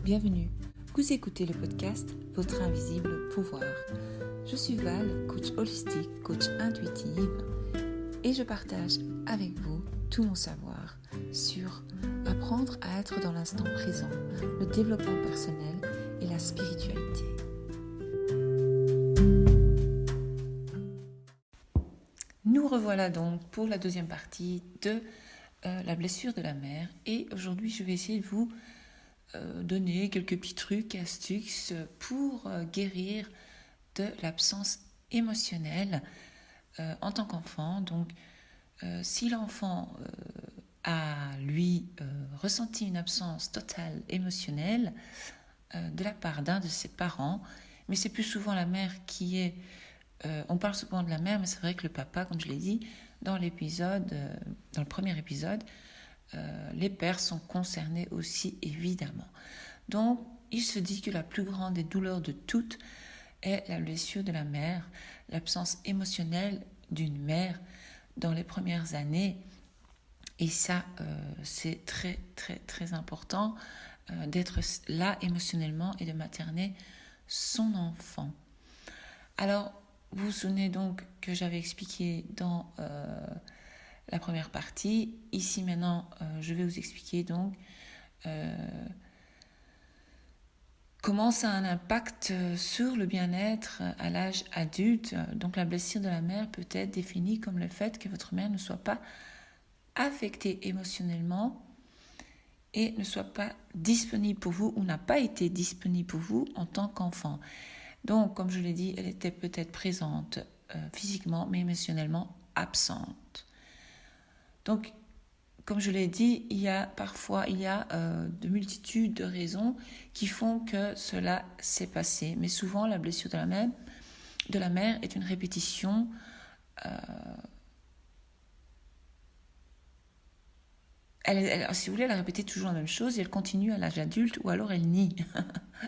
Bienvenue, vous écoutez le podcast Votre Invisible Pouvoir. Je suis Val, coach holistique, coach intuitive et je partage avec vous tout mon savoir sur apprendre à être dans l'instant présent, le développement personnel et la spiritualité. Nous revoilà donc pour la deuxième partie de la blessure de la mère et aujourd'hui je vais essayer de vous donner quelques petits trucs, astuces pour guérir de l'absence émotionnelle en tant qu'enfant. Donc, si l'enfant a, lui, ressenti une absence totale émotionnelle de la part d'un de ses parents, mais c'est plus souvent la mère qui est... on parle souvent de la mère, mais c'est vrai que le papa, comme je l'ai dit, dans le premier épisode, les pères sont concernés aussi, évidemment. Donc, il se dit que la plus grande des douleurs de toutes est la blessure de la mère, l'absence émotionnelle d'une mère dans les premières années. Et ça, c'est très, très, très important d'être là émotionnellement et de materner son enfant. Alors, vous vous souvenez donc que j'avais expliqué dans la première partie. Ici maintenant, je vais vous expliquer donc comment ça a un impact sur le bien-être à l'âge adulte. Donc la blessure de la mère peut être définie comme le fait que votre mère ne soit pas affectée émotionnellement et ne soit pas disponible pour vous ou n'a pas été disponible pour vous en tant qu'enfant. Donc, comme je l'ai dit, elle était peut-être présente physiquement, mais émotionnellement absente. Donc, comme je l'ai dit, il y a de multitudes de raisons qui font que cela s'est passé. Mais souvent, la blessure de la mère est une répétition. Si vous voulez, elle a répété toujours la même chose et elle continue à l'âge adulte ou alors elle nie.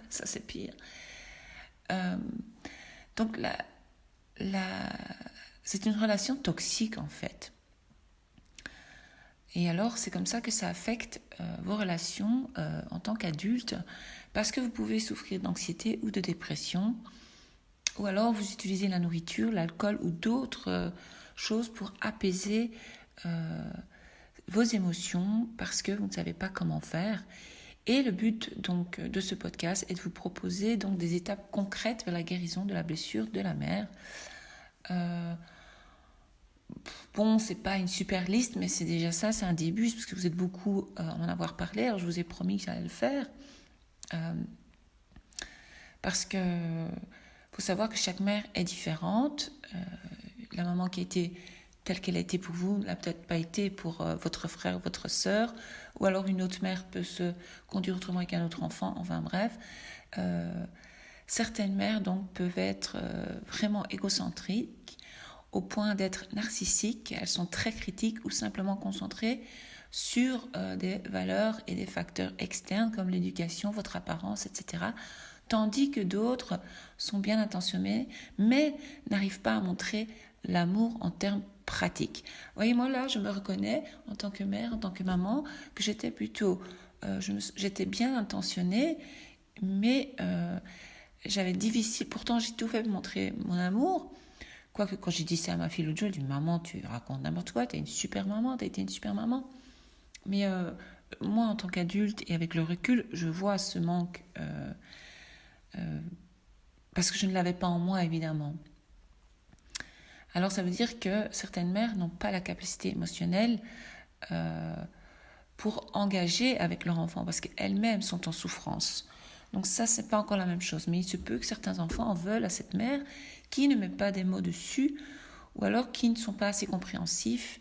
Ça, c'est pire. Donc, c'est une relation toxique en fait. Et alors, c'est comme ça que ça affecte vos relations en tant qu'adulte, parce que vous pouvez souffrir d'anxiété ou de dépression, ou alors vous utilisez la nourriture, l'alcool ou d'autres choses pour apaiser vos émotions, parce que vous ne savez pas comment faire. Et le but donc de ce podcast est de vous proposer donc des étapes concrètes vers la guérison de la blessure de la mère. Bon, c'est pas une super liste, mais c'est déjà ça, c'est un début, parce que vous êtes beaucoup à en avoir parlé, alors je vous ai promis que j'allais le faire. Parce que faut savoir que chaque mère est différente. La maman qui a été telle qu'elle a été pour vous n'a peut-être pas été pour votre frère, votre sœur, ou alors une autre mère peut se conduire autrement qu'un autre enfant, enfin bref. Certaines mères donc peuvent être vraiment égocentriques, au point d'être narcissiques, elles sont très critiques ou simplement concentrées sur des valeurs et des facteurs externes comme l'éducation, votre apparence, etc. Tandis que d'autres sont bien intentionnées, mais n'arrivent pas à montrer l'amour en termes pratiques. Vous voyez, moi là, je me reconnais en tant que mère, en tant que maman, que j'étais plutôt, j'étais bien intentionnée, mais j'avais difficile, pourtant j'ai tout fait pour montrer mon amour. Quoique quand j'ai dit ça à ma fille l'autre jour, elle dit « Maman, tu racontes n'importe quoi, t'as été une super maman. » Mais moi, en tant qu'adulte et avec le recul, je vois ce manque parce que je ne l'avais pas en moi, évidemment. Alors, ça veut dire que certaines mères n'ont pas la capacité émotionnelle pour engager avec leur enfant parce qu'elles-mêmes sont en souffrance. Donc ça, c'est pas encore la même chose. Mais il se peut que certains enfants en veulent à cette mère qui ne met pas des mots dessus ou alors qui ne sont pas assez compréhensifs.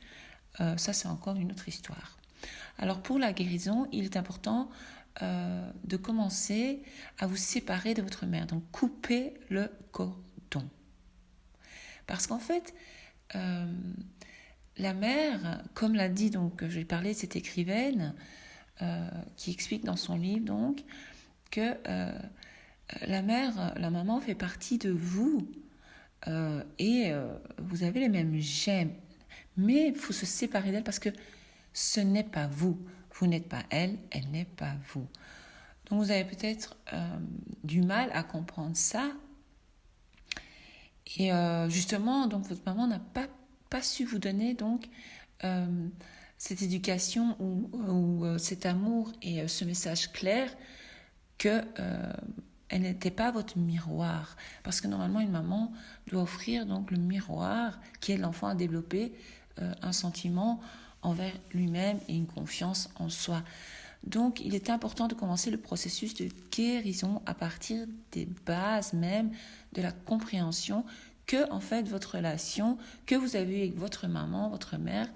Ça, c'est encore une autre histoire. Alors, pour la guérison, il est important de commencer à vous séparer de votre mère. Donc, coupez le cordon. Parce qu'en fait, la mère, comme l'a dit, donc, je vais parler de cette écrivaine qui explique dans son livre, donc, que la maman fait partie de vous et vous avez les mêmes gènes, mais il faut se séparer d'elle parce que ce n'est pas vous, vous n'êtes pas elle, elle n'est pas vous. Donc vous avez peut-être du mal à comprendre ça. Et justement, donc votre maman n'a pas su vous donner donc cette éducation ou cet amour et ce message clair que elle n'était pas votre miroir. Parce que normalement, une maman doit offrir donc le miroir qui aide l'enfant à développer un sentiment envers lui-même et une confiance en soi. Donc, il est important de commencer le processus de guérison à partir des bases même de la compréhension que, en fait, votre relation que vous avez avec votre maman, votre mère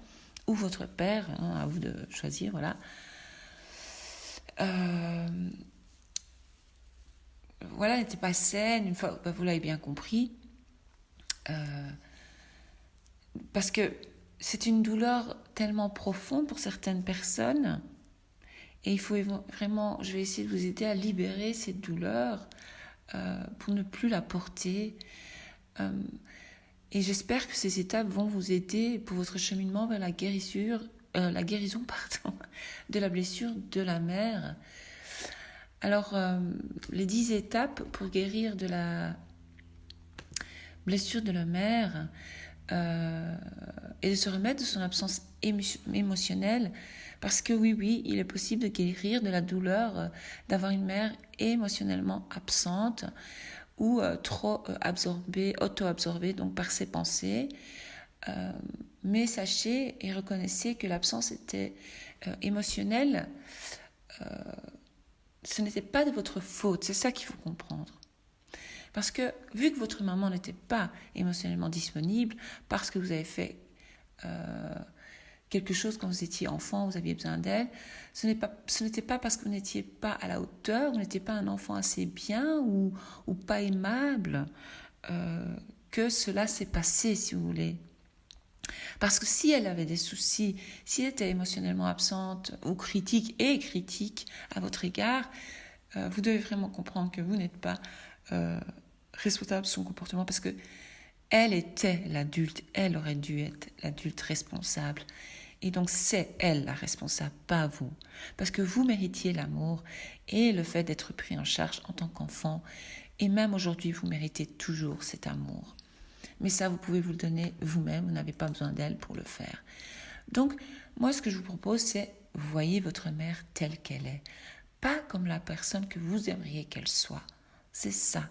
ou votre père, hein, à vous de choisir, voilà, voilà, n'était pas saine, une fois, vous l'avez bien compris, parce que c'est une douleur tellement profonde pour certaines personnes, et il faut vraiment, je vais essayer de vous aider à libérer cette douleur pour ne plus la porter. Et j'espère que ces étapes vont vous aider pour votre cheminement vers la guérison de la blessure de la mère. Alors, les 10 étapes pour guérir de la blessure de la mère et de se remettre de son absence émotionnelle, parce que oui, il est possible de guérir de la douleur d'avoir une mère émotionnellement absente ou trop absorbée, auto-absorbée donc par ses pensées. Mais sachez et reconnaissez que l'absence était émotionnelle. Ce n'était pas de votre faute, c'est ça qu'il faut comprendre. Parce que vu que votre maman n'était pas émotionnellement disponible, parce que vous avez fait quelque chose quand vous étiez enfant, vous aviez besoin d'elle, ce n'était pas parce que vous n'étiez pas à la hauteur, vous n'étiez pas un enfant assez bien ou pas aimable que cela s'est passé, si vous voulez. Parce que si elle avait des soucis, si elle était émotionnellement absente ou critique à votre égard, vous devez vraiment comprendre que vous n'êtes pas responsable de son comportement, parce que elle était l'adulte, elle aurait dû être l'adulte responsable. Et donc c'est elle la responsable, pas vous. Parce que vous méritiez l'amour et le fait d'être pris en charge en tant qu'enfant. Et même aujourd'hui, vous méritez toujours cet amour. Mais ça, vous pouvez vous le donner vous-même, vous n'avez pas besoin d'elle pour le faire. Donc, moi, ce que je vous propose, c'est voyez votre mère telle qu'elle est. Pas comme la personne que vous aimeriez qu'elle soit. C'est ça.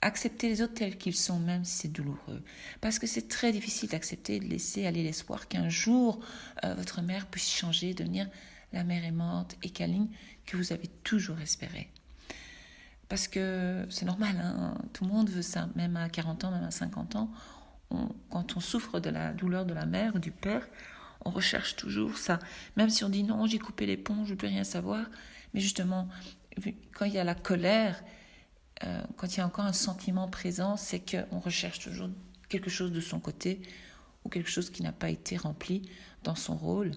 Accepter les autres tels qu'ils sont, même si c'est douloureux. Parce que c'est très difficile d'accepter et de laisser aller l'espoir qu'un jour, votre mère puisse changer, devenir la mère aimante et câline que vous avez toujours espéré. Parce que c'est normal, hein, tout le monde veut ça, même à 40 ans, même à 50 ans. Quand on souffre de la douleur de la mère ou du père, on recherche toujours ça. Même si on dit non, j'ai coupé les ponts, je ne peux rien savoir. Mais justement, quand il y a la colère, quand il y a encore un sentiment présent, c'est qu'on recherche toujours quelque chose de son côté ou quelque chose qui n'a pas été rempli dans son rôle.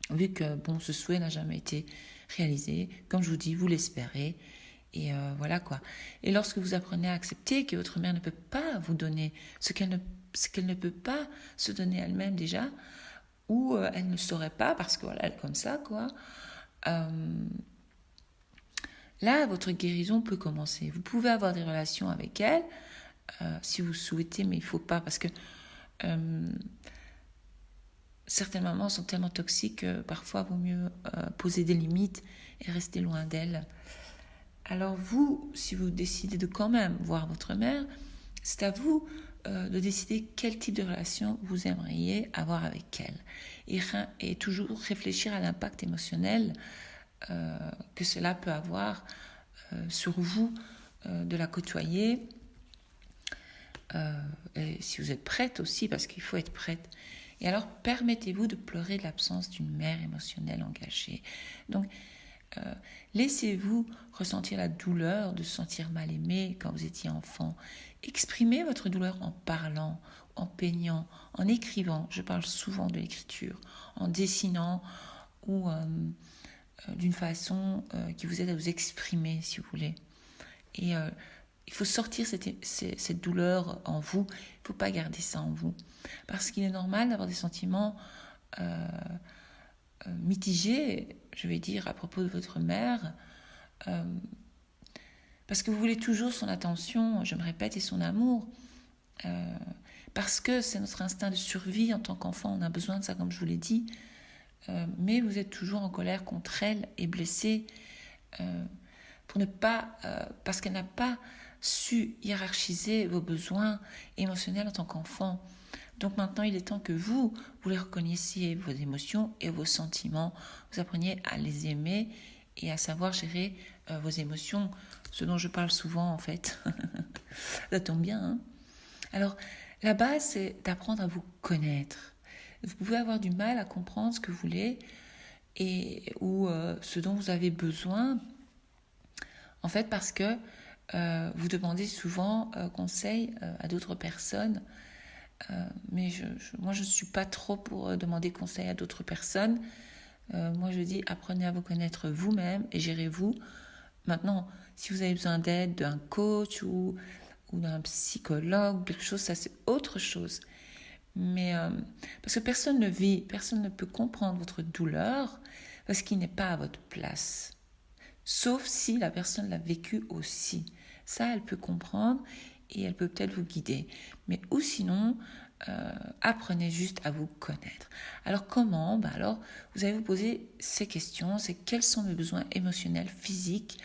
Vu que ce souhait n'a jamais été réalisé, comme je vous dis, vous l'espérez. Et voilà quoi. Et lorsque vous apprenez à accepter que votre mère ne peut pas vous donner ce qu'elle ne peut pas se donner elle-même déjà, ou elle ne saurait pas parce que voilà, elle est comme ça quoi. Là, votre guérison peut commencer. Vous pouvez avoir des relations avec elle si vous souhaitez, mais il ne faut pas parce que certaines mamans sont tellement toxiques que parfois il vaut mieux poser des limites et rester loin d'elles. Alors vous, si vous décidez de quand même voir votre mère, c'est à vous de décider quel type de relation vous aimeriez avoir avec elle. Et toujours réfléchir à l'impact émotionnel que cela peut avoir sur vous, de la côtoyer. Et si vous êtes prête aussi, parce qu'il faut être prête. Et alors, permettez-vous de pleurer de l'absence d'une mère émotionnelle engagée. Donc, laissez-vous ressentir la douleur de se sentir mal aimé quand vous étiez enfant. Exprimez votre douleur en parlant, en peignant, en écrivant. Je parle souvent de l'écriture, en dessinant ou d'une façon qui vous aide à vous exprimer, si vous voulez. Et il faut sortir cette douleur en vous. Il ne faut pas garder ça en vous. Parce qu'il est normal d'avoir des sentiments mitigés. je vais dire, à propos de votre mère, parce que vous voulez toujours son attention, je me répète, et son amour, parce que c'est notre instinct de survie en tant qu'enfant, on a besoin de ça, comme je vous l'ai dit, mais vous êtes toujours en colère contre elle et blessé pour ne pas, parce qu'elle n'a pas su hiérarchiser vos besoins émotionnels en tant qu'enfant. Donc maintenant, il est temps que vous les reconnaissiez, vos émotions et vos sentiments. Vous appreniez à les aimer et à savoir gérer vos émotions, ce dont je parle souvent en fait. Ça tombe bien, hein? Alors, la base, c'est d'apprendre à vous connaître. Vous pouvez avoir du mal à comprendre ce que vous voulez ou ce dont vous avez besoin, en fait, parce que vous demandez souvent conseil à d'autres personnes. Mais moi, je ne suis pas trop pour demander conseil à d'autres personnes. Moi, je dis, apprenez à vous connaître vous-même et gérez-vous. Maintenant, si vous avez besoin d'aide d'un coach ou d'un psychologue, quelque chose, ça c'est autre chose. Mais parce que personne ne vit, personne ne peut comprendre votre douleur parce qu'il n'est pas à votre place. Sauf si la personne l'a vécu aussi. Ça, elle peut comprendre et elle peut peut-être vous guider. Mais ou sinon, apprenez juste à vous connaître. Alors comment? Alors, vous allez vous poser ces questions. C'est quels sont mes besoins émotionnels, physiques?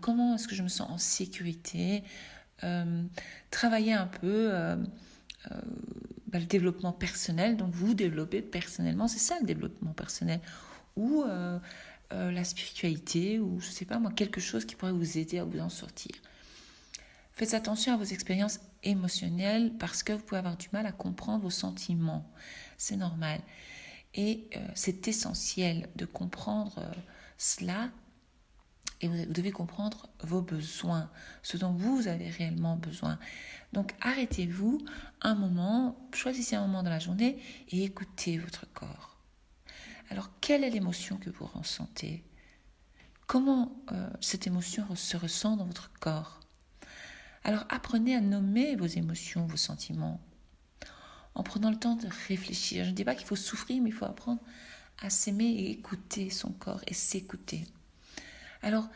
Comment est-ce que je me sens en sécurité? Travailler un peu le développement personnel. Donc, vous développez personnellement. C'est ça le développement personnel. Ou la spiritualité, ou je ne sais pas moi, quelque chose qui pourrait vous aider à vous en sortir. Faites attention à vos expériences émotionnelles parce que vous pouvez avoir du mal à comprendre vos sentiments. C'est normal. Et c'est essentiel de comprendre cela. Et vous devez comprendre vos besoins, ce dont vous avez réellement besoin. Donc arrêtez-vous un moment, choisissez un moment dans la journée et écoutez votre corps. Alors quelle est l'émotion que vous ressentez? Comment cette émotion se ressent dans votre corps? Alors apprenez à nommer vos émotions, vos sentiments, en prenant le temps de réfléchir. Je ne dis pas qu'il faut souffrir, mais il faut apprendre à s'aimer et écouter son corps et s'écouter. Alors,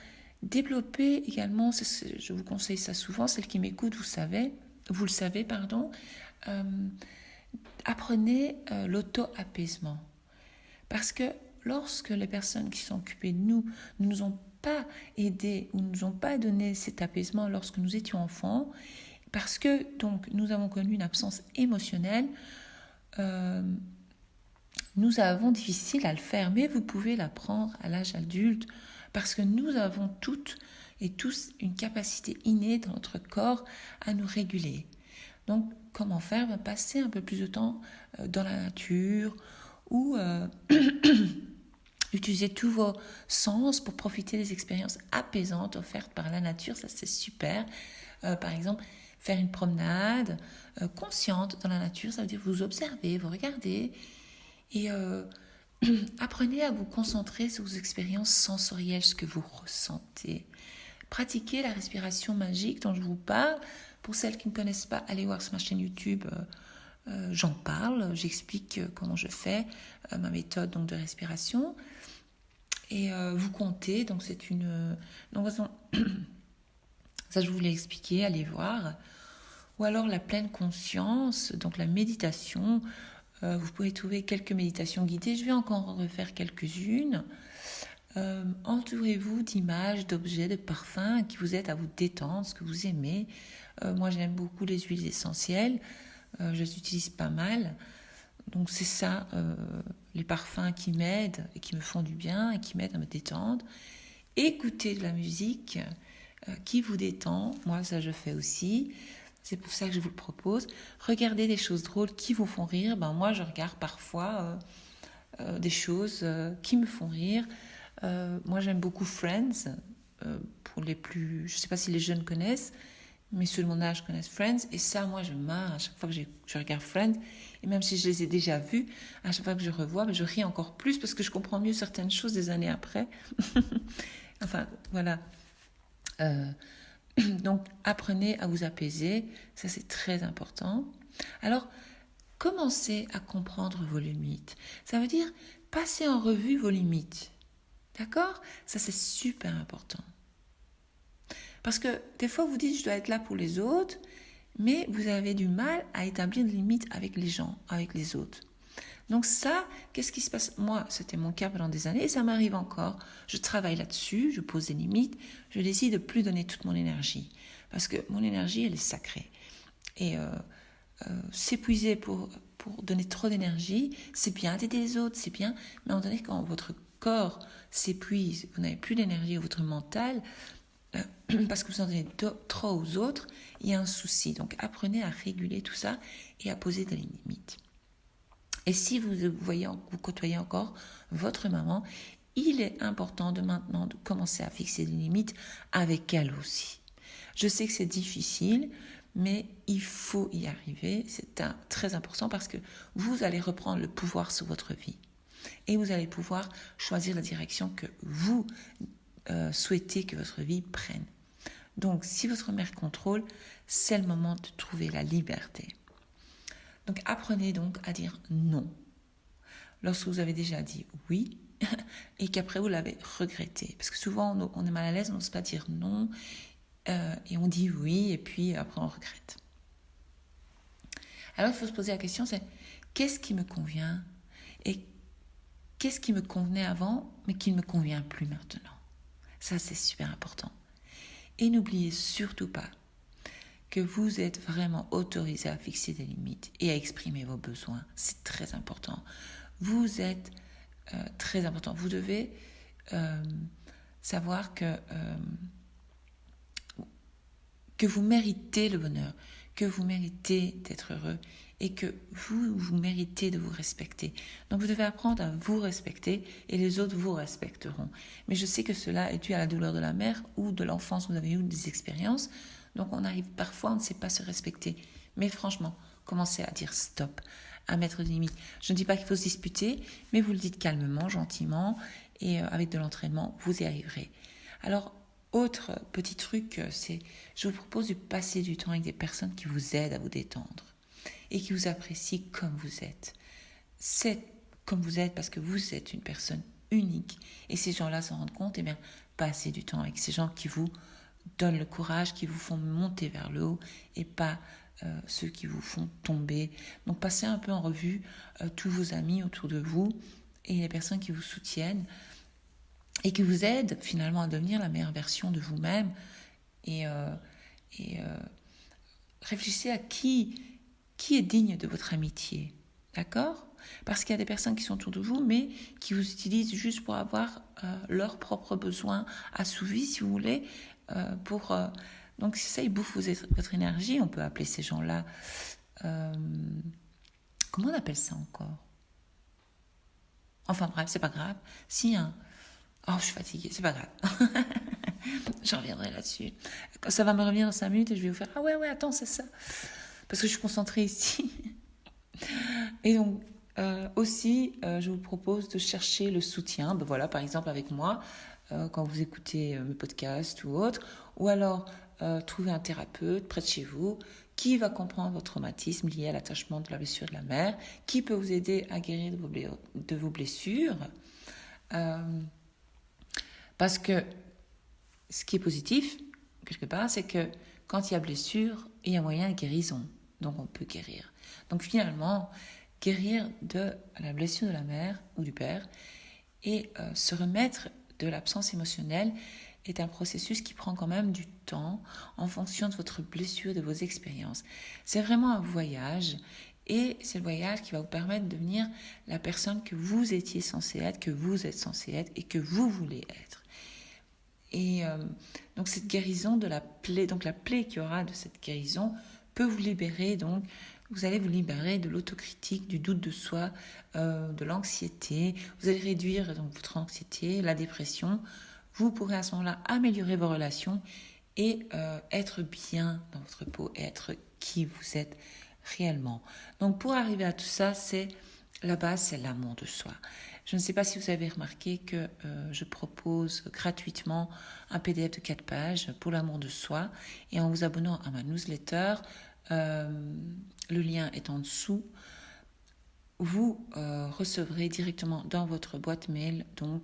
développer également, je vous conseille ça souvent, celles qui m'écoutent, vous le savez, apprenez l'auto-apaisement. Parce que lorsque les personnes qui sont occupées de nous ne nous ont pas aidés ou ne nous ont pas donné cet apaisement lorsque nous étions enfants, parce que donc nous avons connu une absence émotionnelle, nous avons difficile à le faire, mais vous pouvez l'apprendre à l'âge adulte parce que nous avons toutes et tous une capacité innée dans notre corps à nous réguler. Donc, comment faire? Passer un peu plus de temps dans la nature ou utiliser tous vos sens pour profiter des expériences apaisantes offertes par la nature. Ça, c'est super. Par exemple, faire une promenade consciente dans la nature, ça veut dire vous observez, vous regardez et apprenez à vous concentrer sur vos expériences sensorielles, ce que vous ressentez. Pratiquez la respiration magique dont je vous parle. Pour celles qui ne connaissent pas, allez voir sur ma chaîne YouTube, j'en parle, j'explique comment je fais ma méthode donc, de respiration. Et vous comptez, donc c'est une... Donc, ça je vous l'ai expliqué, allez voir. Ou alors la pleine conscience, donc la méditation. Vous pouvez trouver quelques méditations guidées. Je vais encore en refaire quelques-unes. Entourez-vous d'images, d'objets, de parfums qui vous aident à vous détendre, ce que vous aimez. Moi, j'aime beaucoup les huiles essentielles. Je les utilise pas mal. Donc, c'est ça, les parfums qui m'aident et qui me font du bien et qui m'aident à me détendre. Écoutez de la musique qui vous détend. Moi, ça, je fais aussi. C'est pour ça que je vous le propose. Regardez des choses drôles qui vous font rire. Moi, je regarde parfois des choses qui me font rire. Moi, j'aime beaucoup Friends. Pour les plus... Je ne sais pas si les jeunes connaissent, mais ceux de mon âge connaissent Friends. Et ça, moi, je marre à chaque fois que je regarde Friends. Et même si je les ai déjà vus, à chaque fois que je revois, je ris encore plus parce que je comprends mieux certaines choses des années après. Enfin, voilà. Donc, apprenez à vous apaiser. Ça, c'est très important. Alors, commencez à comprendre vos limites. Ça veut dire passer en revue vos limites. D'accord? Ça, c'est super important. Parce que des fois, vous dites, je dois être là pour les autres, mais vous avez du mal à établir des limites avec les gens, avec les autres. Donc ça, qu'est-ce qui se passe? Moi, c'était mon cas pendant des années et ça m'arrive encore. Je travaille là-dessus, je pose des limites, je décide de plus donner toute mon énergie. Parce que mon énergie, elle est sacrée. Et s'épuiser pour donner trop d'énergie, c'est bien d'aider les autres, c'est bien, mais à un moment donné, quand votre corps s'épuise, vous n'avez plus d'énergie, votre mental, parce que vous en donnez trop aux autres, il y a un souci. Donc apprenez à réguler tout ça et à poser des limites. Et si vous côtoyez encore votre maman, il est important de maintenant de commencer à fixer des limites avec elle aussi. Je sais que c'est difficile, mais il faut y arriver. C'est très important parce que vous allez reprendre le pouvoir sur votre vie. Et vous allez pouvoir choisir la direction que vous souhaitez que votre vie prenne. Donc, si votre mère contrôle, c'est le moment de trouver la liberté. Donc, apprenez donc à dire non. Lorsque vous avez déjà dit oui, et qu'après vous l'avez regretté. Parce que souvent, on est mal à l'aise, on n'ose pas dire non, et on dit oui, et puis après on regrette. Alors, il faut se poser la question, c'est qu'est-ce qui me convient et qu'est-ce qui me convenait avant, mais qui ne me convient plus maintenant. Ça, c'est super important. Et n'oubliez surtout pas que vous êtes vraiment autorisé à fixer des limites et à exprimer vos besoins. C'est très important. Vous êtes très important. Vous devez savoir que vous méritez le bonheur, que vous méritez d'être heureux et que vous méritez de vous respecter. Donc vous devez apprendre à vous respecter et les autres vous respecteront. Mais je sais que cela est dû à la douleur de la mère ou de l'enfance, vous avez eu des expériences. Donc on arrive parfois, on ne sait pas se respecter. Mais franchement, commencez à dire stop, à mettre des limites. Je ne dis pas qu'il faut se disputer, mais vous le dites calmement, gentiment, et avec de l'entraînement, vous y arriverez. Alors, autre petit truc, c'est, je vous propose de passer du temps avec des personnes qui vous aident à vous détendre et qui vous apprécient comme vous êtes. C'est comme vous êtes parce que vous êtes une personne unique et ces gens-là s'en rendent compte, et bien, passez du temps avec ces gens qui vous donnent le courage, qui vous font monter vers le haut et pas ceux qui vous font tomber. Donc passez un peu en revue tous vos amis autour de vous et les personnes qui vous soutiennent et qui vous aident finalement à devenir la meilleure version de vous-même et réfléchissez à qui est digne de votre amitié, d'accord? Parce qu'il y a des personnes qui sont autour de vous, mais qui vous utilisent juste pour avoir leurs propres besoins assouvis, si vous voulez, donc c'est ça, ils bouffent votre énergie. On peut appeler ces gens-là... comment on appelle ça encore? Enfin bref, c'est pas grave. Si, hein. Oh, je suis fatiguée, c'est pas grave. J'en reviendrai là-dessus. Ça va me revenir dans 5 minutes et je vais vous faire « Ah ouais, attends, c'est ça ». Parce que je suis concentrée ici. Et donc, aussi, je vous propose de chercher le soutien. Ben voilà, par exemple, avec moi, quand vous écoutez mes podcasts ou autres. Ou alors, trouver un thérapeute près de chez vous qui va comprendre votre traumatisme lié à l'attachement de la blessure de la mère, qui peut vous aider à guérir de vos blessures. Parce que ce qui est positif, quelque part, c'est que quand il y a blessure, il y a moyen de guérison. Donc on peut guérir. Donc finalement, guérir de la blessure de la mère ou du père et se remettre de l'absence émotionnelle est un processus qui prend quand même du temps en fonction de votre blessure, de vos expériences. C'est vraiment un voyage et c'est le voyage qui va vous permettre de devenir la personne que vous étiez censé être, que vous êtes censé être et que vous voulez être. Et donc cette guérison de la plaie, donc la plaie qu'il y aura de cette guérison peut vous libérer, donc vous allez vous libérer de l'autocritique, du doute de soi, de l'anxiété, vous allez réduire donc votre anxiété, la dépression, vous pourrez à ce moment-là améliorer vos relations et être bien dans votre peau et être qui vous êtes réellement. Donc pour arriver à tout ça, la base, c'est l'amour de soi. Je ne sais pas si vous avez remarqué que je propose gratuitement un PDF de 4 pages pour l'amour de soi. Et en vous abonnant à ma newsletter, le lien est en dessous, vous recevrez directement dans votre boîte mail donc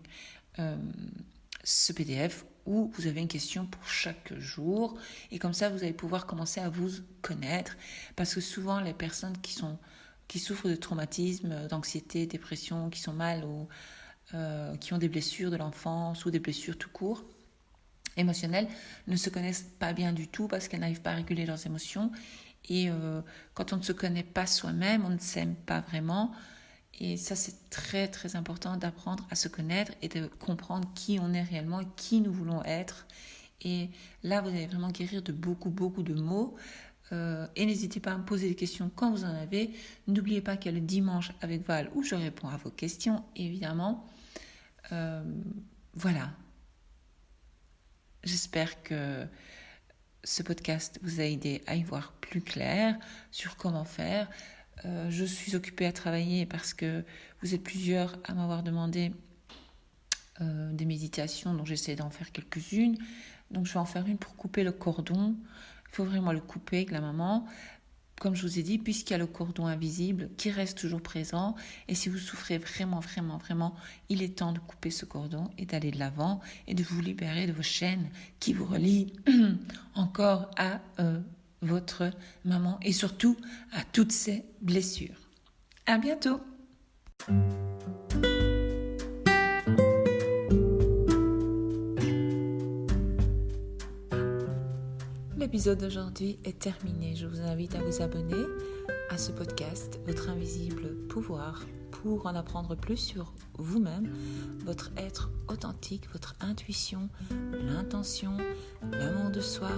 ce PDF où vous avez une question pour chaque jour et comme ça vous allez pouvoir commencer à vous connaître, parce que souvent les personnes qui souffrent de traumatisme, d'anxiété, dépression, qui sont mal ou qui ont des blessures de l'enfance ou des blessures tout court émotionnelles, ne se connaissent pas bien du tout parce qu'elles n'arrivent pas à réguler leurs émotions. Et quand on ne se connaît pas soi-même, on ne s'aime pas vraiment. Et ça, c'est très très important d'apprendre à se connaître et de comprendre qui on est réellement et qui nous voulons être. Et là, vous allez vraiment guérir de beaucoup de maux. Et n'hésitez pas à me poser des questions quand vous en avez. N'oubliez pas qu'il y a le dimanche avec Val où je réponds à vos questions, évidemment. Voilà. J'espère que ce podcast vous a aidé à y voir plus clair sur comment faire. Je suis occupée à travailler parce que vous êtes plusieurs à m'avoir demandé des méditations, donc j'essaie d'en faire quelques-unes. Donc je vais en faire une pour couper le cordon. Il faut vraiment le couper avec la maman. Comme je vous ai dit, puisqu'il y a le cordon invisible qui reste toujours présent, et si vous souffrez vraiment, il est temps de couper ce cordon et d'aller de l'avant et de vous libérer de vos chaînes qui vous relient encore à votre maman et surtout à toutes ces blessures. À bientôt! L'épisode d'aujourd'hui est terminé. Je vous invite à vous abonner à ce podcast, Votre Invisible Pouvoir, pour en apprendre plus sur vous-même, votre être authentique, votre intuition, l'intention, l'amour de soi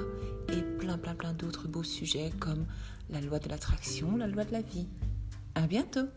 et plein d'autres beaux sujets comme la loi de l'attraction, la loi de la vie. À bientôt!